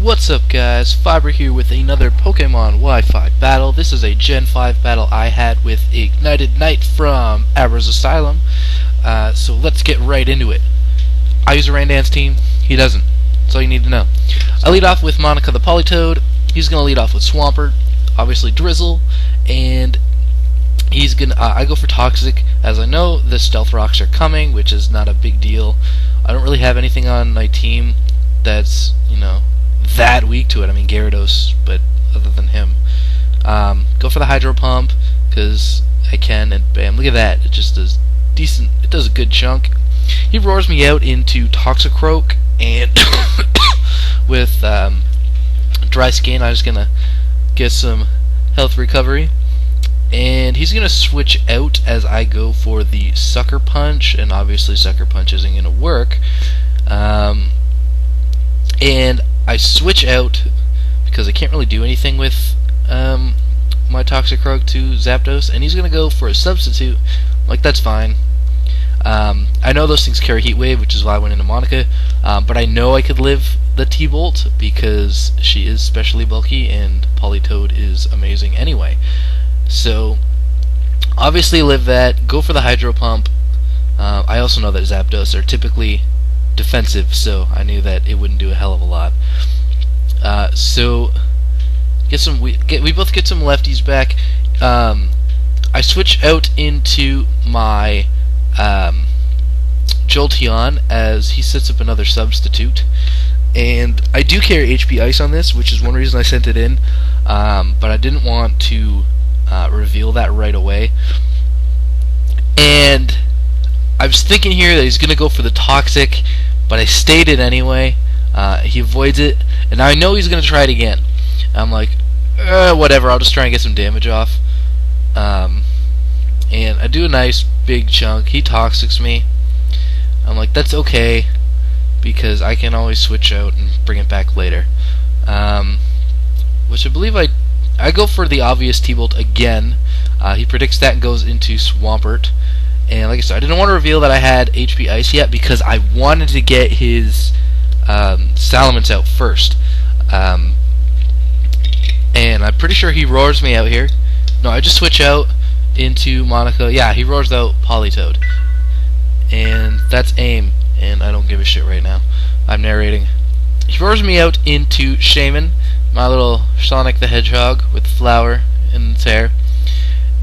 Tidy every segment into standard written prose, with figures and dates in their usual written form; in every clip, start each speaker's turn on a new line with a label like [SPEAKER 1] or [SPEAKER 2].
[SPEAKER 1] What's up guys, Fiber here with another Pokemon Wi-Fi battle. This is a Gen 5 battle I had with IgnitedNight from Abra's Asylum. So let's get right into it. I use a Randan's team, he doesn't. That's all you need to know. I lead off with Monica the Politoed. He's going to lead off with Swampert, obviously Drizzle, and he's gonna. I go for Toxic, as I know the Stealth Rocks are coming, which is not a big deal. I don't really have anything on my team that's, that weak to it. I mean, Gyarados, but other than him. Go for the Hydro Pump, because I can, and bam, look at that. It just does decent, it does a good chunk. He roars me out into Toxicroak, and with Dry Skin, I'm just going to get some health recovery. And he's going to switch out as I go for the Sucker Punch, and obviously Sucker Punch isn't going to work. And I switch out because I can't really do anything with my Toxicroak to Zapdos, and he's going to go for a substitute. Like, that's fine. I know those things carry Heat Wave, which is why I went into Monica, but I know I could live the T-Bolt because she is specially bulky and Politoed is amazing anyway. So, obviously live that, go for the Hydro Pump. I also know that Zapdos are typically defensive, so I knew that it wouldn't do a hell of a lot. So, we both get some lefties back. I switch out into my Jolteon as he sets up another substitute. And I do carry HP Ice on this, which is one reason I sent it in, but I didn't want to reveal that right away. And I was thinking here that he's going to go for the Toxic, but I stayed it anyway. He avoids it, and now I know he's going to try it again. I'm like, whatever, I'll just try and get some damage off. And I do a nice big chunk. He Toxics me. I'm like, that's okay, because I can always switch out and bring it back later. Which I believe I go for the obvious T-Bolt again. He predicts that and goes into Swampert. And like I said, I didn't want to reveal that I had HP Ice yet because I wanted to get his Salamence out first. And I'm pretty sure he roars me out here. No, I just switch out into Monica. Yeah, he roars out Politoed. And that's aim. And I don't give a shit right now. I'm narrating. He roars me out into Shaman, my little Sonic the Hedgehog with the flower in its hair.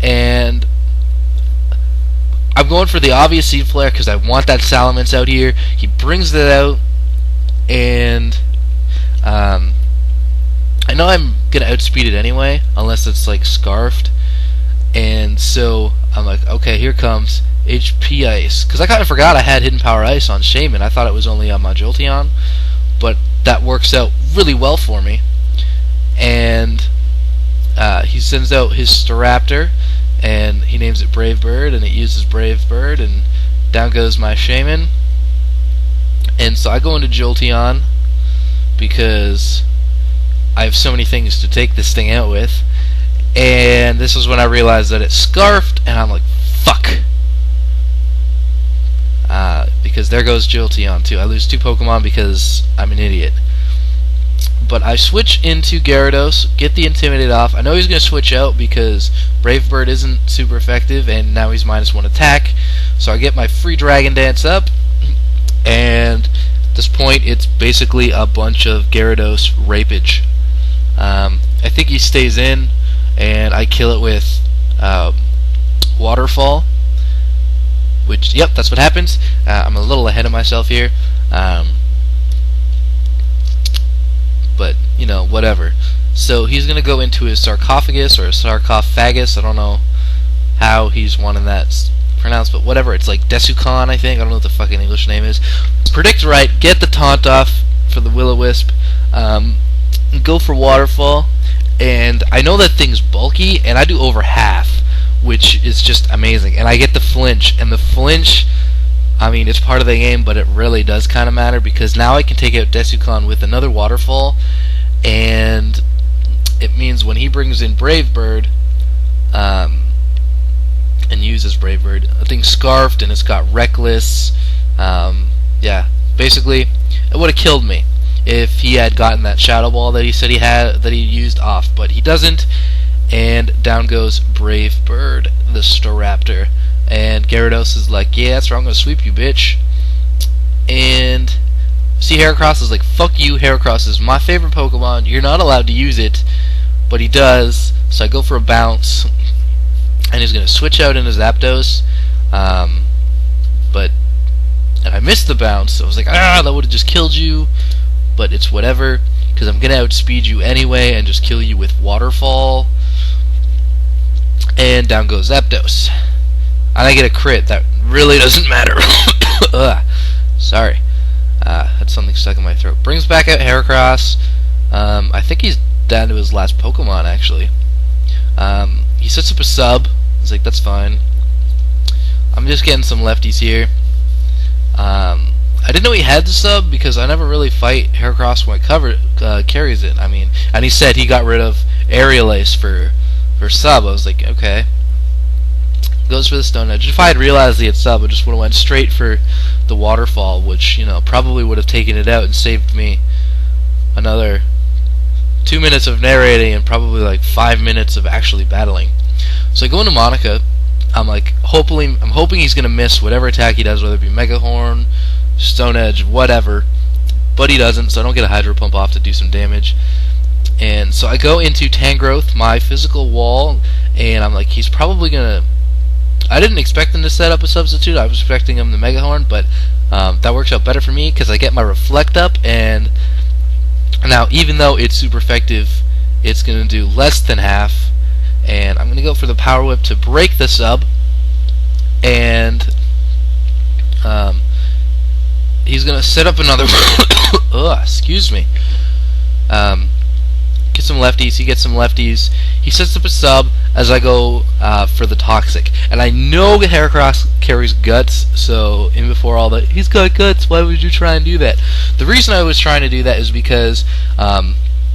[SPEAKER 1] And I'm going for the obvious Seed Flare because I want that Salamence out here. He brings it out, and I know I'm going to outspeed it anyway, unless it's like Scarfed. And so I'm like, okay, here comes HP Ice. Because I kind of forgot I had Hidden Power Ice on Shaman. I thought it was only on my Jolteon, but that works out really well for me. And he sends out his Staraptor, and he names it Brave Bird, and it uses Brave Bird, and down goes my Shaman. And so I go into Jolteon because I have so many things to take this thing out with, and this is when I realized that it's Scarfed, and I'm like, fuck. Because there goes Jolteon too. I lose 2 Pokemon because I'm an idiot. But I switch into Gyarados, get the Intimidate off. I know he's going to switch out because Brave Bird isn't super effective, and now he's -1 attack. So I get my free Dragon Dance up, and at this point it's basically a bunch of Gyarados rapage. I think he stays in, and I kill it with Waterfall. Which, yep, that's what happens. I'm a little ahead of myself here. But, whatever. So he's going to go into his Sarcophagus or a Sarcophagus. I don't know how he's wanting that pronounced, but whatever. It's like Desucon, I think. I don't know what the fucking English name is. Predict right, get the taunt off for the Will-O-Wisp, go for Waterfall, and I know that thing's bulky, and I do over half, which is just amazing. And I get the flinch, and the flinch, I mean, it's part of the game, but it really does kind of matter because now I can take out Desucon with another Waterfall, and it means when he brings in Brave Bird and uses Brave Bird, the thing's Scarfed and it's got Reckless. Yeah, basically, it would have killed me. if he had gotten that Shadow Ball that he said he had, that he used off, but he doesn't. And down goes Brave Bird, the Staraptor. And Gyarados is like, yeah, that's right, I'm gonna sweep you, bitch. And see, Heracross is like, fuck you, Heracross is my favorite Pokemon, you're not allowed to use it. But he does, so I go for a bounce. And he's gonna switch out into Zapdos. And I missed the bounce, so I was like, that would have just killed you. But it's whatever, because I'm gonna outspeed you anyway and just kill you with Waterfall. And down goes Zapdos. And I get a crit. That really doesn't matter. Ugh. Sorry. Had something stuck in my throat. Brings back out Heracross. I think he's down to his last Pokemon, actually. He sets up a sub. He's like, that's fine. I'm just getting some lefties here. I didn't know he had the sub because I never really fight Heracross when I carries it. I mean, and he said he got rid of Aerial Ace for sub. I was like, okay. Goes for the Stone Edge. If I had realized he had sub, I just would have went straight for the Waterfall, which, you know, probably would have taken it out and saved me another 2 minutes of narrating and probably like 5 minutes of actually battling. So I go into Monica. I'm hoping he's gonna miss whatever attack he does, whether it be Mega Horn, Stone Edge, whatever. But he doesn't, so I don't get a Hydro Pump off to do some damage. And so I go into Tangrowth, my physical wall, and I'm like, he's probably gonna. I didn't expect him to set up a substitute. I was expecting him to Mega Horn, but that works out better for me because I get my Reflect up, and now even though it's super effective, it's gonna do less than half. And I'm going to go for the Power Whip to break the sub. And he's going to set up another... Ugh, excuse me. Get some lefties. He gets some lefties. He sets up a sub as I go for the Toxic. And I know Heracross carries Guts, so in before all that, he's got Guts, why would you try and do that? The reason I was trying to do that is because...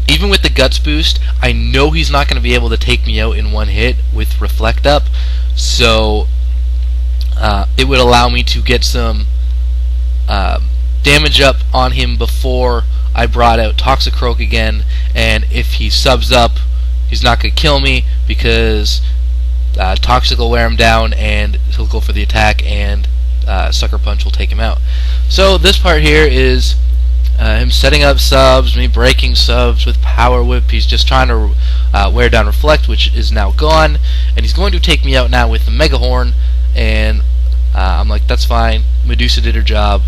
[SPEAKER 1] even with the Guts boost, I know he's not going to be able to take me out in one hit with Reflect up, so it would allow me to get some damage up on him before I brought out Toxicroak again, and if he subs up, he's not going to kill me because Toxic will wear him down and he'll go for the attack, and Sucker Punch will take him out. So this part here is him setting up subs, me breaking subs with Power Whip. He's just trying to wear down Reflect, which is now gone, and he's going to take me out now with the Mega Horn. And I'm like, that's fine. Medusa did her job,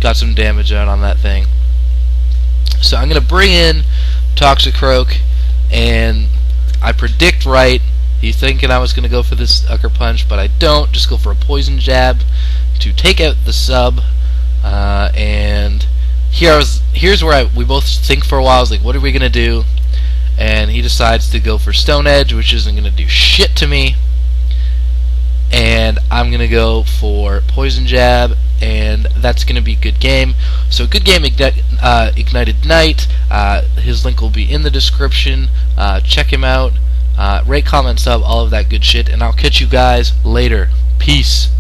[SPEAKER 1] got some damage out on that thing. So I'm gonna bring in Toxicroak, and I predict right. He's thinking I was gonna go for this Sucker Punch, but I don't. Just go for a Poison Jab to take out the sub, and here's where we both think for a while. I was like, what are we gonna do? And he decides to go for Stone Edge, which isn't gonna do shit to me. And I'm gonna go for Poison Jab, and that's gonna be good game. So good game, IgnitedNight. His link will be in the description. Check him out. Rate, comment, sub, all of that good shit. And I'll catch you guys later. Peace.